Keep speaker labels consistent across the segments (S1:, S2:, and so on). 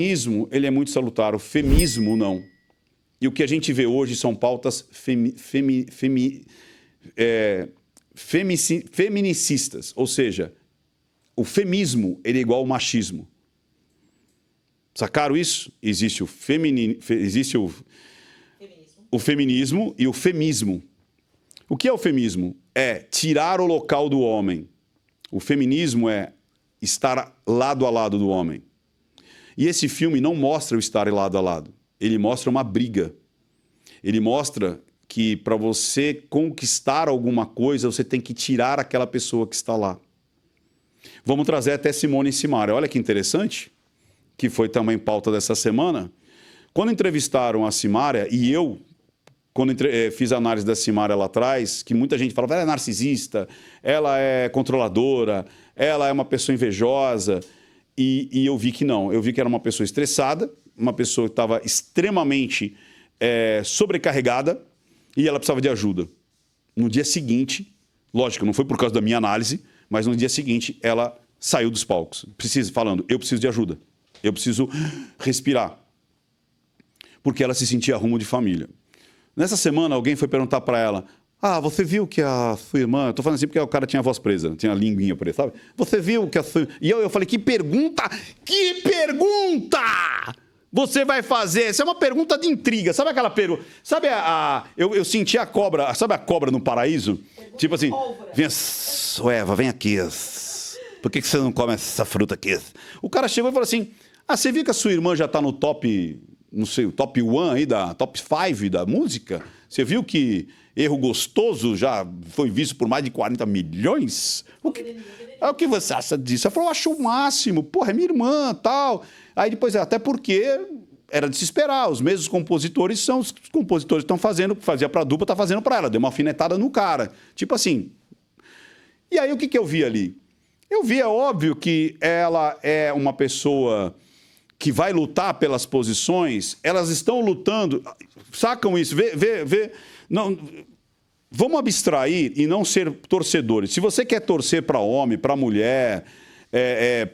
S1: feminismo, ele é muito salutar, o feminismo não. E o que a gente vê hoje são pautas feminicistas, ou seja, o feminismo ele é igual ao machismo. Sacaram isso? Existe o feminismo e o femismo. O que é o feminismo? É tirar o local do homem. O feminismo é estar lado a lado do homem. E esse filme não mostra o estar lado a lado. Ele mostra uma briga. Ele mostra que para você conquistar alguma coisa, você tem que tirar aquela pessoa que está lá. Vamos trazer até Simone e Simaria. Olha que interessante, que foi também pauta dessa semana. Quando entrevistaram a Simaria, e eu, quando fiz a análise da Simaria lá atrás, que muita gente falava, ela é narcisista, ela é controladora, ela é uma pessoa invejosa, e eu vi que não. Eu vi que era uma pessoa estressada, uma pessoa que estava extremamente sobrecarregada, e ela precisava de ajuda. No dia seguinte, lógico, não foi por causa da minha análise, mas no dia seguinte ela saiu dos palcos, falando, eu preciso de ajuda, eu preciso respirar, porque ela se sentia rumo de família. Nessa semana, alguém foi perguntar para ela, você viu que a sua irmã... Eu tô falando assim porque o cara tinha a voz presa, tinha a linguinha presa, sabe? Você viu que a sua... E eu falei, que pergunta! Que pergunta! Você vai fazer? Essa é uma pergunta de intriga. Sabe aquela pergunta? Sabe eu senti a cobra... Sabe a cobra no paraíso? Tipo assim, vem, Eva, vem aqui. Por que você não come essa fruta aqui? O cara chegou e falou assim, você viu que a sua irmã já tá no top... Não sei, o top 1 aí, top 5 da música? Você viu que Erro Gostoso já foi visto por mais de 40 milhões? O que você acha disso? Ela falou, eu acho o máximo. Porra, é minha irmã, tal. Aí depois, até porque era de se esperar. Os mesmos compositores são os compositores que estão fazendo, fazia pra dupla, tá fazendo pra ela. Deu uma alfinetada no cara. Tipo assim. E aí, o que eu vi ali? Eu vi, é óbvio que ela é uma pessoa... que vai lutar pelas posições, elas estão lutando, sacam isso? Vê. Não, vamos abstrair e não ser torcedores. Se você quer torcer para homem, para mulher,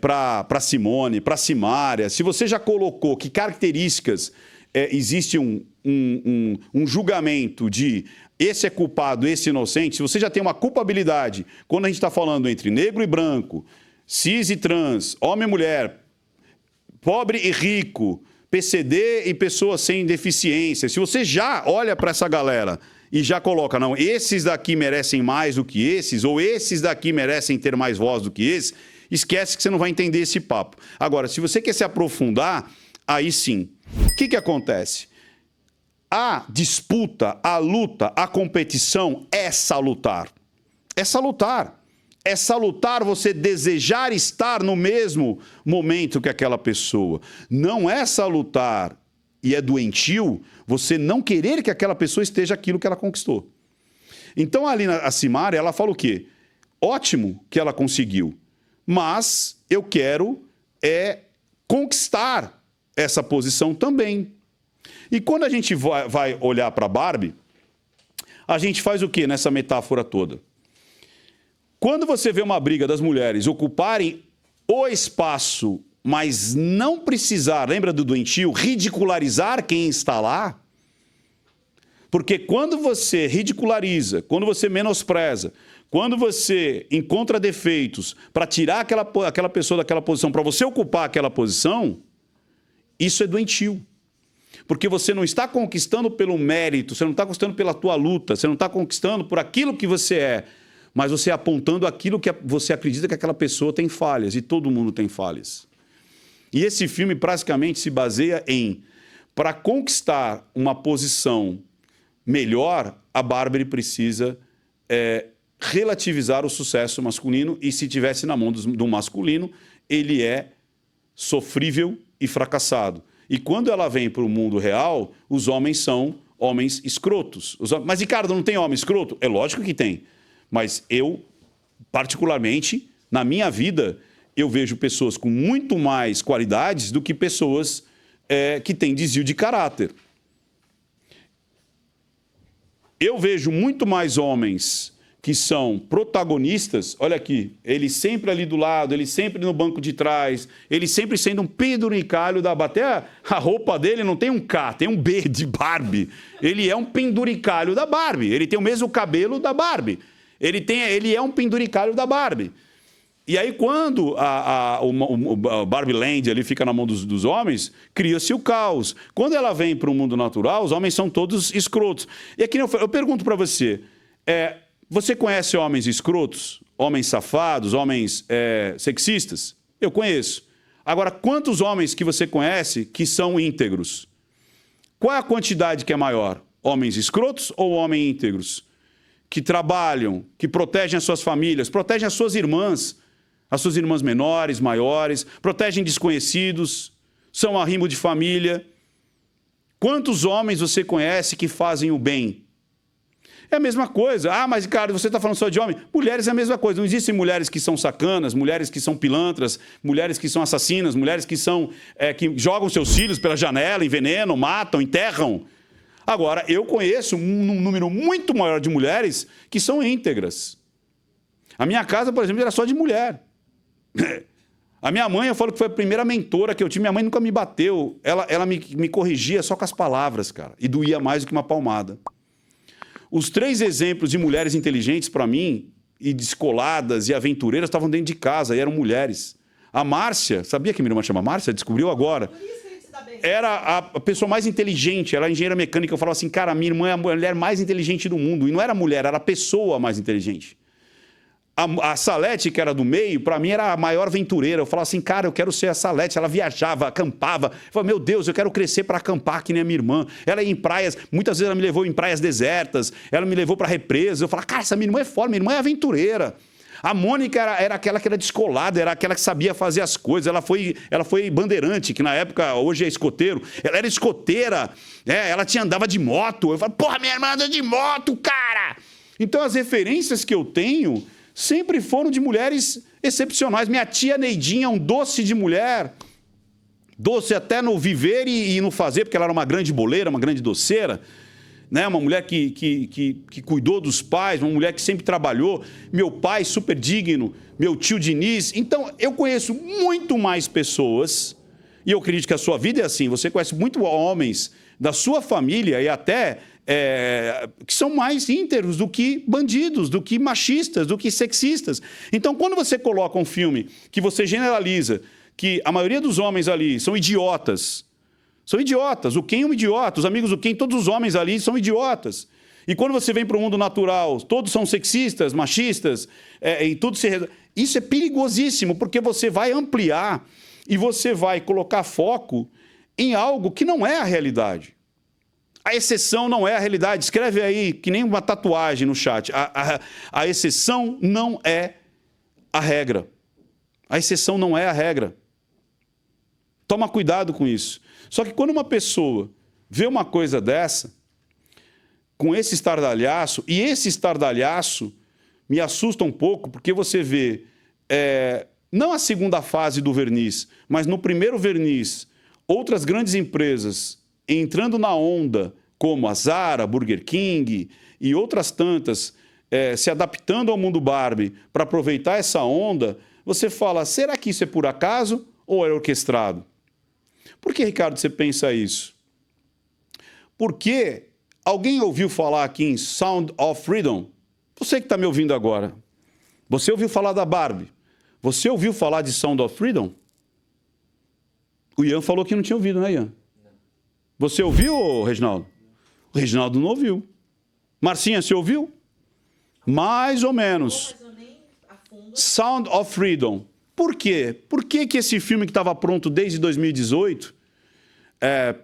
S1: para Simone, para Simaria, se você já colocou que características existe um julgamento de esse é culpado, esse é inocente, se você já tem uma culpabilidade, quando a gente está falando entre negro e branco, cis e trans, homem e mulher, pobre e rico, PCD e pessoas sem deficiência. Se você já olha para essa galera e já coloca, não, esses daqui merecem mais do que esses, ou esses daqui merecem ter mais voz do que esses, esquece que você não vai entender esse papo. Agora, se você quer se aprofundar, aí sim. O que acontece? A disputa, a luta, a competição é salutar. É salutar. É salutar você desejar estar no mesmo momento que aquela pessoa. Não é salutar e é doentio você não querer que aquela pessoa esteja aquilo que ela conquistou. Então, ali a Simaria, ela fala o quê? Ótimo que ela conseguiu, mas eu quero conquistar essa posição também. E quando a gente vai olhar para a Barbie, a gente faz o quê nessa metáfora toda? Quando você vê uma briga das mulheres ocuparem o espaço, mas não precisar, lembra do doentio, ridicularizar quem está lá? Porque quando você ridiculariza, quando você menospreza, quando você encontra defeitos para tirar aquela pessoa daquela posição, para você ocupar aquela posição, isso é doentio. Porque você não está conquistando pelo mérito, você não está conquistando pela tua luta, você não está conquistando por aquilo que você é, mas você apontando aquilo que você acredita que aquela pessoa tem falhas, e todo mundo tem falhas. E esse filme praticamente se baseia para conquistar uma posição melhor, a Barbie precisa relativizar o sucesso masculino, e se tivesse na mão do masculino, ele é sofrível e fracassado. E quando ela vem para o mundo real, os homens são homens escrotos. Mas, Ricardo, não tem homem escroto? É lógico que tem. Mas eu, particularmente, na minha vida, eu vejo pessoas com muito mais qualidades do que pessoas que têm desvio de caráter. Eu vejo muito mais homens que são protagonistas, olha aqui, ele sempre ali do lado, ele sempre no banco de trás, ele sempre sendo um penduricalho da Barbie. Até a roupa dele não tem um K, tem um B de Barbie. Ele é um penduricalho da Barbie, ele tem o mesmo cabelo da Barbie. Ele é um penduricalho da Barbie. E aí, quando o Barbie Land ali fica na mão dos homens, cria-se o caos. Quando ela vem para o mundo natural, os homens são todos escrotos. E aqui eu pergunto para você, você conhece homens escrotos? Homens safados? Homens sexistas? Eu conheço. Agora, quantos homens que você conhece que são íntegros? Qual é a quantidade que é maior? Homens escrotos ou homens íntegros? Que trabalham, que protegem as suas famílias, protegem as suas irmãs menores, maiores, protegem desconhecidos, são arrimo de família. Quantos homens você conhece que fazem o bem? É a mesma coisa. Ah, mas, cara, você está falando só de homem. Mulheres é a mesma coisa. Não existem mulheres que são sacanas, mulheres que são pilantras, mulheres que são assassinas, mulheres que que jogam seus filhos pela janela, envenenam, matam, enterram. Agora, eu conheço um número muito maior de mulheres que são íntegras. A minha casa, por exemplo, era só de mulher. A minha mãe, eu falo que foi a primeira mentora que eu tive. Minha mãe nunca me bateu. Ela me corrigia só com as palavras, cara. E doía mais do que uma palmada. Os 3 exemplos de mulheres inteligentes para mim, e descoladas e aventureiras, estavam dentro de casa, e eram mulheres. A Márcia, sabia que minha irmã chama Márcia? Descobriu agora. Era a pessoa mais inteligente, ela era engenheira mecânica. Eu falava assim, cara, minha irmã é a mulher mais inteligente do mundo. E não era mulher, era a pessoa mais inteligente. A Salete, que era do meio, para mim era a maior aventureira. Eu falava assim, cara, eu quero ser a Salete. Ela viajava, acampava. Eu falava, meu Deus, eu quero crescer para acampar que nem a minha irmã. Ela ia em praias, muitas vezes ela me levou em praias desertas, ela me levou para represas. Eu falava, cara, essa minha irmã é forte, minha irmã é aventureira. A Mônica era aquela que era descolada, era aquela que sabia fazer as coisas. Ela foi bandeirante, que na época, hoje é escoteiro. Ela era escoteira, ela andava de moto. Eu falava, porra, minha irmã anda de moto, cara! Então, as referências que eu tenho sempre foram de mulheres excepcionais. Minha tia Neidinha é um doce de mulher. Doce até no viver e no fazer, porque ela era uma grande boleira, uma grande doceira. Né? Uma mulher que cuidou dos pais, uma mulher que sempre trabalhou. Meu pai, super digno. Meu tio Diniz. Então, eu conheço muito mais pessoas, e eu acredito que a sua vida é assim. Você conhece muito homens da sua família e até que são mais íntegros do que bandidos, do que machistas, do que sexistas. Então, quando você coloca um filme que você generaliza que a maioria dos homens ali são idiotas, o Ken é um idiota, os amigos do Ken, todos os homens ali são idiotas. E quando você vem para o mundo natural, todos são sexistas, machistas, e tudo isso é perigosíssimo, porque você vai ampliar e você vai colocar foco em algo que não é a realidade. A exceção não é a realidade. Escreve aí, que nem uma tatuagem no chat. A exceção não é a regra. A exceção não é a regra. Toma cuidado com isso. Só que quando uma pessoa vê uma coisa dessa, com esse estardalhaço, e esse estardalhaço me assusta um pouco, porque você vê, não a segunda fase do verniz, mas no primeiro verniz, outras grandes empresas entrando na onda, como a Zara, Burger King e outras tantas, se adaptando ao mundo Barbie para aproveitar essa onda, você fala, será que isso é por acaso ou é orquestrado? Por que, Ricardo, você pensa isso? Porque alguém ouviu falar aqui em Sound of Freedom? Você que está me ouvindo agora. Você ouviu falar da Barbie? Você ouviu falar de Sound of Freedom? O Ian falou que não tinha ouvido, né, Ian? Você ouviu, Reginaldo? O Reginaldo não ouviu. Marcinha, você ouviu? Mais ou menos. Sound of Freedom. Por quê? Por que esse filme que estava pronto desde 2018,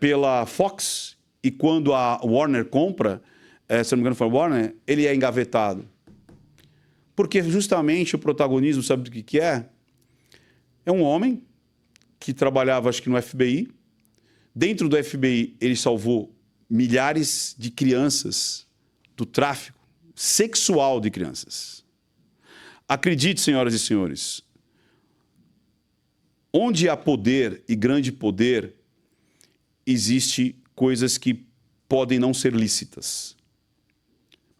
S1: pela Fox, e quando a Warner compra, se não me engano foi a Warner, ele é engavetado? Porque justamente o protagonismo, sabe do que é? É um homem que trabalhava, acho que no FBI. Dentro do FBI, ele salvou milhares de crianças do tráfico sexual de crianças. Acredite, senhoras e senhores, onde há poder e grande poder, existe coisas que podem não ser lícitas.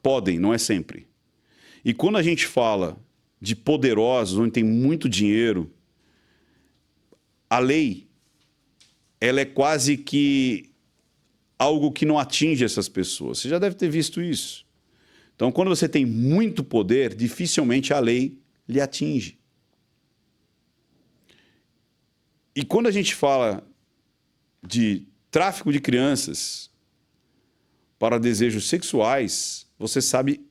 S1: Podem, não é sempre. E quando a gente fala de poderosos, onde tem muito dinheiro, a lei, ela é quase que algo que não atinge essas pessoas. Você já deve ter visto isso. Então, quando você tem muito poder, dificilmente a lei lhe atinge. E quando a gente fala de tráfico de crianças para desejos sexuais, você sabe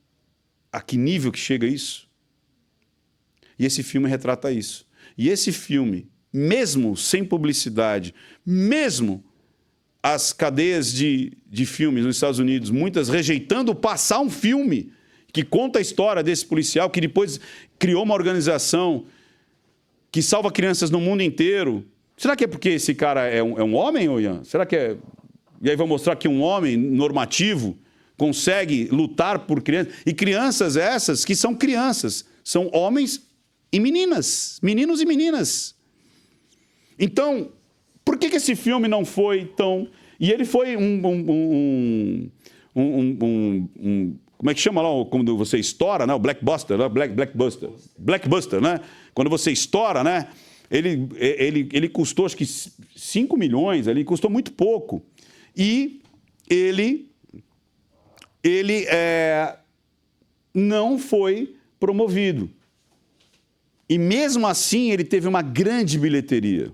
S1: a que nível que chega isso? E esse filme retrata isso. E esse filme, mesmo sem publicidade, mesmo as cadeias de filmes nos Estados Unidos, muitas rejeitando passar um filme que conta a história desse policial, que depois criou uma organização que salva crianças no mundo inteiro. Será que é porque esse cara é um homem, ô Ian? Será que é... E aí vai mostrar que um homem normativo consegue lutar por crianças. E crianças essas que são crianças, são homens e meninas, meninos e meninas. Então, por que esse filme não foi tão... E ele foi como é que chama lá quando você estoura, né? O Blackbuster, né? Blackbuster, né? Quando você estoura, né? Ele custou, acho que 5 milhões, ele custou muito pouco. E ele não foi promovido. E mesmo assim ele teve uma grande bilheteria.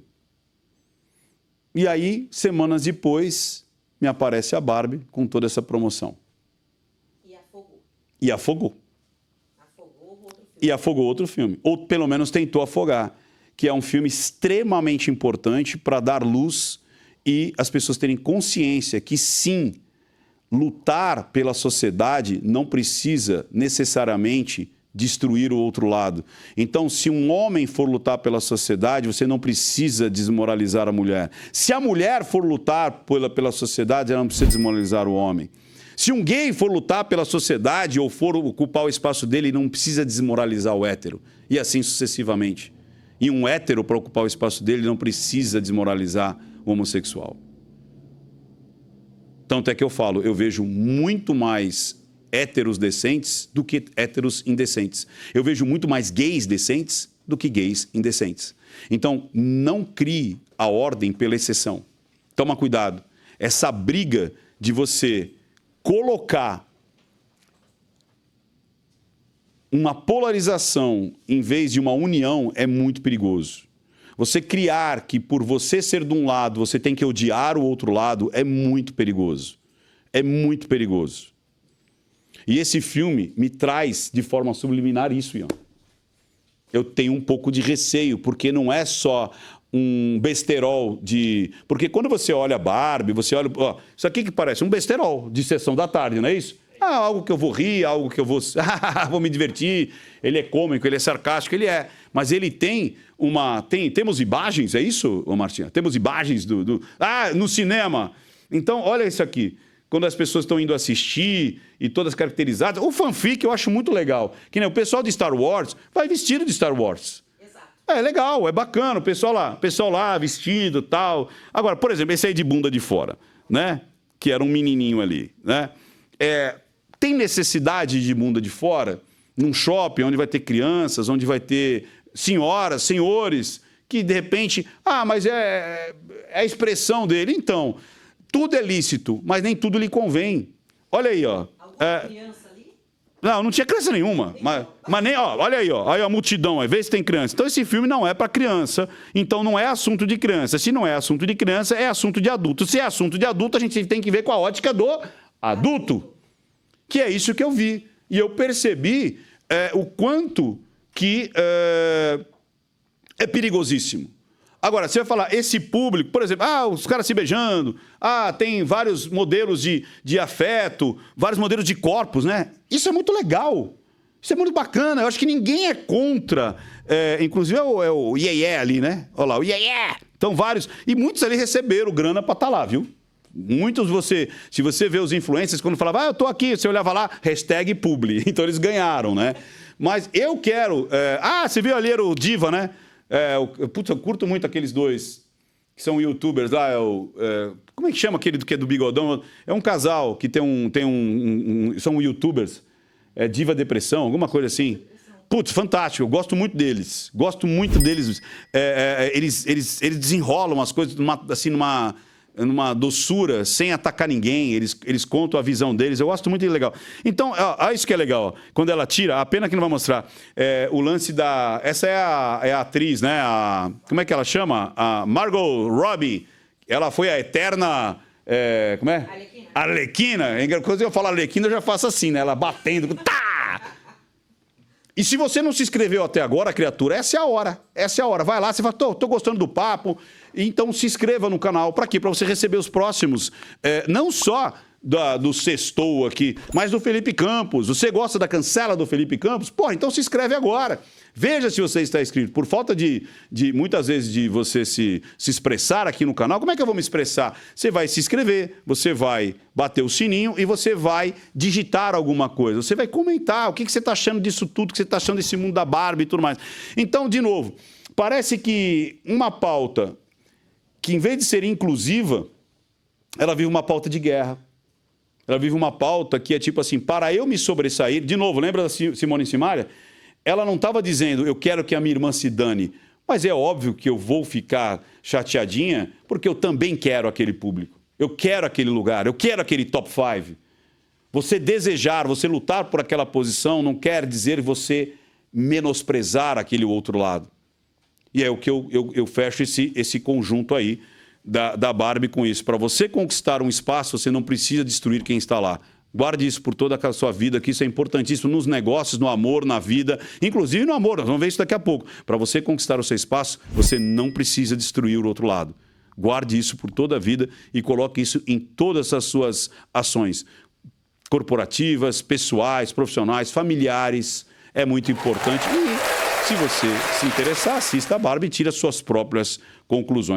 S1: E aí, semanas depois, me aparece a Barbie com toda essa promoção.
S2: E afogou.
S1: E afogou.
S2: Afogou outro filme.
S1: E afogou outro filme. Ou pelo menos tentou afogar. Que é um filme extremamente importante para dar luz e as pessoas terem consciência que, sim, lutar pela sociedade não precisa necessariamente destruir o outro lado. Então, se um homem for lutar pela sociedade, você não precisa desmoralizar a mulher. Se a mulher for lutar pela sociedade, ela não precisa desmoralizar o homem. Se um gay for lutar pela sociedade ou for ocupar o espaço dele, não precisa desmoralizar o hétero. E assim sucessivamente. E um hétero, para ocupar o espaço dele, não precisa desmoralizar o homossexual. Tanto é que eu falo, eu vejo muito mais héteros decentes do que héteros indecentes. Eu vejo muito mais gays decentes do que gays indecentes. Então, não crie a ordem pela exceção. Toma cuidado. Essa briga de você colocar uma polarização em vez de uma união é muito perigoso. Você criar que por você ser de um lado, você tem que odiar o outro lado é muito perigoso. É muito perigoso. E esse filme me traz de forma subliminar isso, Ian. Eu tenho um pouco de receio, porque não é só um besterol de... Porque quando você olha Barbie, você olha... Ó, isso aqui que parece um besterol de sessão da tarde, não é isso? Ah, algo que eu vou rir, algo que eu vou... vou me divertir. Ele é cômico, ele é sarcástico, ele é. Mas ele tem uma... Temos imagens, é isso, Martinha? Temos imagens no cinema. Então, olha isso aqui. Quando as pessoas estão indo assistir e todas caracterizadas. O fanfic eu acho muito legal. Que nem o pessoal de Star Wars vai vestido de Star Wars.
S2: Exato.
S1: É legal, é bacana. O pessoal lá vestido e tal. Agora, por exemplo, esse aí de bunda de fora, né? Que era um menininho ali, né? Tem necessidade de bunda de fora? Num shopping onde vai ter crianças, onde vai ter senhoras, senhores, que de repente... Ah, mas é a expressão dele. Então... Tudo é lícito, mas nem tudo lhe convém. Olha aí, ó.
S2: Alguma criança ali?
S1: Não tinha criança nenhuma. Mas nem, ó, olha aí, ó. Aí a multidão, vê se tem criança. Então esse filme não é para criança, então não é assunto de criança. Se não é assunto de criança, é assunto de adulto. Se é assunto de adulto, a gente tem que ver com a ótica do adulto. Que é isso que eu vi. E eu percebi o quanto que é perigosíssimo. Agora, você vai falar, esse público, por exemplo, os caras se beijando, tem vários modelos de afeto, vários modelos de corpos, né? Isso é muito legal, isso é muito bacana, eu acho que ninguém é contra, inclusive é o iê ali, né? Olha lá, o iê. Então, vários, e muitos ali receberam grana para estar lá, viu? Muitos se você vê os influencers, quando falava, eu tô aqui, você olhava lá, #publi, então eles ganharam, né? Mas eu quero, você viu ali, era o Diva, né? Eu curto muito aqueles dois que são youtubers lá. Como é que chama aquele que é do bigodão? É um casal que são youtubers. Diva Depressão, alguma coisa assim. Putz, fantástico, eu gosto muito deles. Gosto muito deles. Eles desenrolam as coisas numa doçura, sem atacar ninguém. Eles contam a visão deles. Eu gosto muito, legal. Então, isso que é legal. Ó. Quando ela tira, a pena que não vai mostrar. O lance da... Essa é a atriz, né? Como é que ela chama? A Margot Robbie. Ela foi a eterna... como é? Arlequina. Quando eu falo Arlequina, eu já faço assim, né? Ela batendo. Tá! E se você não se inscreveu até agora, criatura, essa é a hora. Essa é a hora. Vai lá, você fala, tô gostando do papo. Então se inscreva no canal. Para quê? Para você receber os próximos. Não só do Sextou aqui, mas do Felipe Campos. Você gosta da cancela do Felipe Campos? Porra, então se inscreve agora. Veja se você está inscrito. Por falta de muitas vezes, de você se expressar aqui no canal, como é que eu vou me expressar? Você vai se inscrever, você vai bater o sininho e você vai digitar alguma coisa. Você vai comentar o que você está achando disso tudo, o que você está achando desse mundo da Barbie e tudo mais. Então, de novo, parece que uma pauta que, em vez de ser inclusiva, ela vive uma pauta de guerra. Ela vive uma pauta que é tipo assim, para eu me sobressair... De novo, lembra da Simone Simaria? Ela não estava dizendo, eu quero que a minha irmã se dane. Mas é óbvio que eu vou ficar chateadinha, porque eu também quero aquele público. Eu quero aquele lugar, eu quero aquele top 5. Você desejar, você lutar por aquela posição, não quer dizer você menosprezar aquele outro lado. E é o que eu fecho esse conjunto aí da Barbie com isso. Para você conquistar um espaço, você não precisa destruir quem está lá. Guarde isso por toda a sua vida, que isso é importantíssimo nos negócios, no amor, na vida, inclusive no amor. Nós vamos ver isso daqui a pouco. Para você conquistar o seu espaço, você não precisa destruir o outro lado. Guarde isso por toda a vida e coloque isso em todas as suas ações corporativas, pessoais, profissionais, familiares. É muito importante. E se você se interessar, assista a Barbie e tire as suas próprias conclusões.